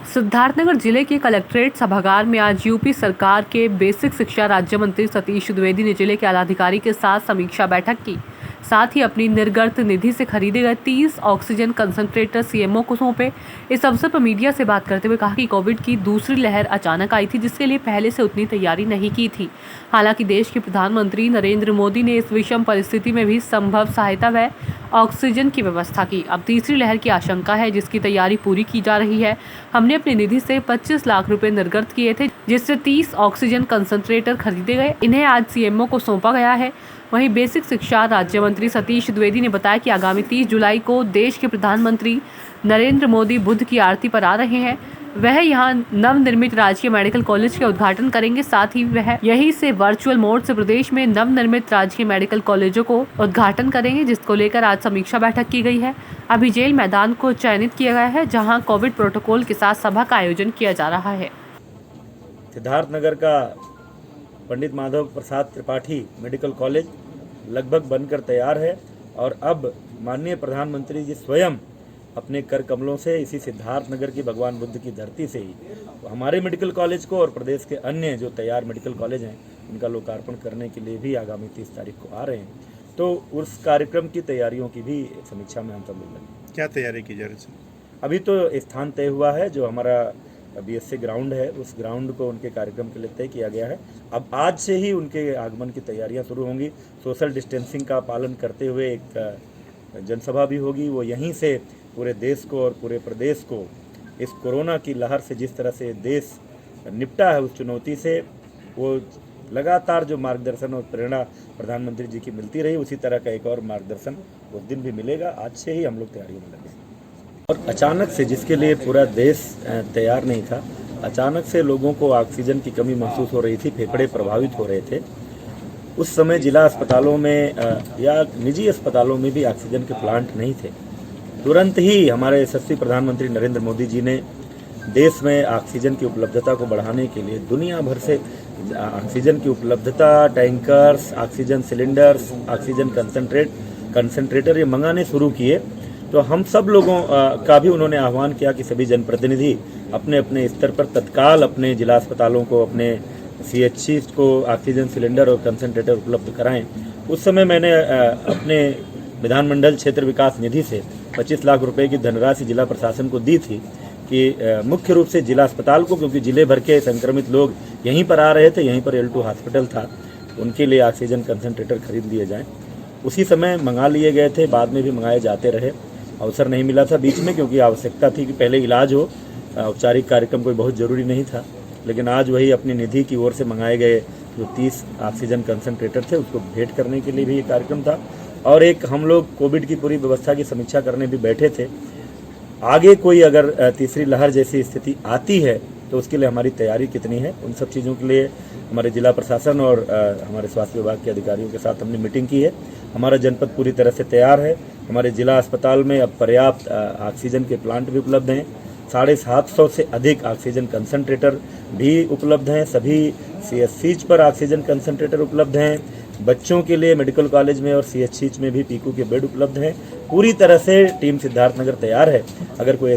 सिद्धार्थनगर जिले के कलेक्ट्रेट सभागार में आज यूपी सरकार के बेसिक शिक्षा राज्य मंत्री सतीश द्विवेदी ने जिले के आलाधिकारी के साथ समीक्षा बैठक की। साथ ही अपनी निर्गत निधि से खरीदे गए 30 ऑक्सीजन कंसंट्रेटर सीएमओ को सौंपे। इस अवसर पर मीडिया से बात करते हुए कहा कि कोविड की दूसरी लहर अचानक आई थी, जिसके लिए पहले से उतनी तैयारी नहीं की थी। हालांकि देश के प्रधानमंत्री नरेंद्र मोदी ने इस विषम परिस्थिति में भी संभव सहायता व ऑक्सीजन की व्यवस्था की। अब तीसरी लहर की आशंका है, जिसकी तैयारी पूरी की जा रही है। हमने अपनी निधि से 25 लाख रुपए निर्गत किए थे, जिससे 30 ऑक्सीजन कंसंट्रेटर खरीदे गए। इन्हें आज सीएमओ को सौंपा गया है। वहीं बेसिक शिक्षा राज्य मंत्री सतीश द्विवेदी ने बताया कि आगामी 30 जुलाई को देश के प्रधानमंत्री नरेंद्र मोदी बुद्ध की आरती पर आ रहे हैं। वह यहां नवनिर्मित राजकीय मेडिकल कॉलेज के उद्घाटन करेंगे। साथ ही वह यहीं से वर्चुअल मोड से प्रदेश में नवनिर्मित राजकीय मेडिकल कॉलेजों को उद्घाटन करेंगे, जिसको लेकर आज समीक्षा बैठक की गई है। अभी जेल मैदान को चयनित किया गया है, जहां कोविड प्रोटोकॉल के साथ सभा का आयोजन किया जा रहा है। सिद्धार्थनगर का पंडित माधव प्रसाद त्रिपाठी मेडिकल कॉलेज लगभग बनकर तैयार है और अब माननीय प्रधानमंत्री जी स्वयं अपने कर कमलों से इसी सिद्धार्थनगर की भगवान बुद्ध की धरती से ही हमारे मेडिकल कॉलेज को और प्रदेश के अन्य जो तैयार मेडिकल कॉलेज हैं उनका लोकार्पण करने के लिए भी आगामी 30 तारीख को आ रहे हैं। तो उस कार्यक्रम की तैयारियों की भी समीक्षा में हम सब मिल लगे। क्या तैयारी की जा रही है? अभी तो स्थान तय हुआ है, जो हमारा बीएससी ग्राउंड है, उस ग्राउंड को उनके कार्यक्रम के लिए तय किया गया है। अब आज से ही उनके आगमन की तैयारियां शुरू होंगी। सोशल डिस्टेंसिंग का पालन करते हुए एक जनसभा भी होगी। वो यहीं से पूरे देश को और पूरे प्रदेश को इस कोरोना की लहर से जिस तरह से देश निपटा है, उस चुनौती से वो लगातार जो मार्गदर्शन और प्रेरणा प्रधानमंत्री जी की मिलती रही, उसी तरह का एक और मार्गदर्शन उस दिन भी मिलेगा। आज से ही हम लोग तैयारियों में लगे। और अचानक से, जिसके लिए पूरा देश तैयार नहीं था, अचानक से लोगों को ऑक्सीजन की कमी महसूस हो रही थी, फेफड़े प्रभावित हो रहे थे। उस समय जिला अस्पतालों में या निजी अस्पतालों में भी ऑक्सीजन के प्लांट नहीं थे। तुरंत ही हमारे यशस्वी प्रधानमंत्री नरेंद्र मोदी जी ने देश में ऑक्सीजन की उपलब्धता को बढ़ाने के लिए दुनिया भर से ऑक्सीजन की उपलब्धता, tankers, oxygen cylinders, oxygen concentrator ये मंगाने शुरू किए। तो हम सब लोगों का भी उन्होंने आह्वान किया कि सभी जनप्रतिनिधि अपने अपने स्तर पर तत्काल अपने जिला अस्पतालों को, अपने सीएचसी को ऑक्सीजन सिलेंडर और कंसंट्रेटर उपलब्ध कराएं। उस समय मैंने अपने विधानमंडल क्षेत्र विकास निधि से 25 लाख रुपए की धनराशि जिला प्रशासन को दी थी कि मुख्य रूप से जिला अस्पताल को, क्योंकि जिले भर के संक्रमित लोग यहीं पर आ रहे थे, यहीं पर L2 हॉस्पिटल था, उनके लिए ऑक्सीजन कंसंट्रेटर खरीद लिए जाएँ। उसी समय मंगा लिए गए थे, बाद में भी मंगाए जाते रहे। अवसर नहीं मिला था बीच में, क्योंकि आवश्यकता थी कि पहले इलाज हो, औपचारिक कार्यक्रम कोई बहुत ज़रूरी नहीं था। लेकिन आज वही अपनी निधि की ओर से मंगाए गए जो 30 ऑक्सीजन कंसंट्रेटर थे, उसको भेंट करने के लिए भी ये कार्यक्रम था। और एक हम लोग कोविड की पूरी व्यवस्था की समीक्षा करने भी बैठे थे। आगे कोई अगर तीसरी लहर जैसी स्थिति आती है तो उसके लिए हमारी तैयारी कितनी है, उन सब चीज़ों के लिए हमारे जिला प्रशासन और हमारे स्वास्थ्य विभाग के अधिकारियों के साथ हमने मीटिंग की है। हमारा जनपद पूरी तरह से तैयार है। हमारे जिला अस्पताल में अब पर्याप्त ऑक्सीजन के प्लांट भी उपलब्ध हैं। 750 से अधिक ऑक्सीजन कंसंट्रेटर भी उपलब्ध हैं। सभी सीएचसीज पर ऑक्सीजन कंसंट्रेटर उपलब्ध हैं। बच्चों के लिए मेडिकल कॉलेज में और सीएचसीज में भी पीकू के बेड उपलब्ध हैं। पूरी तरह से टीम सिद्धार्थनगर तैयार है। अगर कोई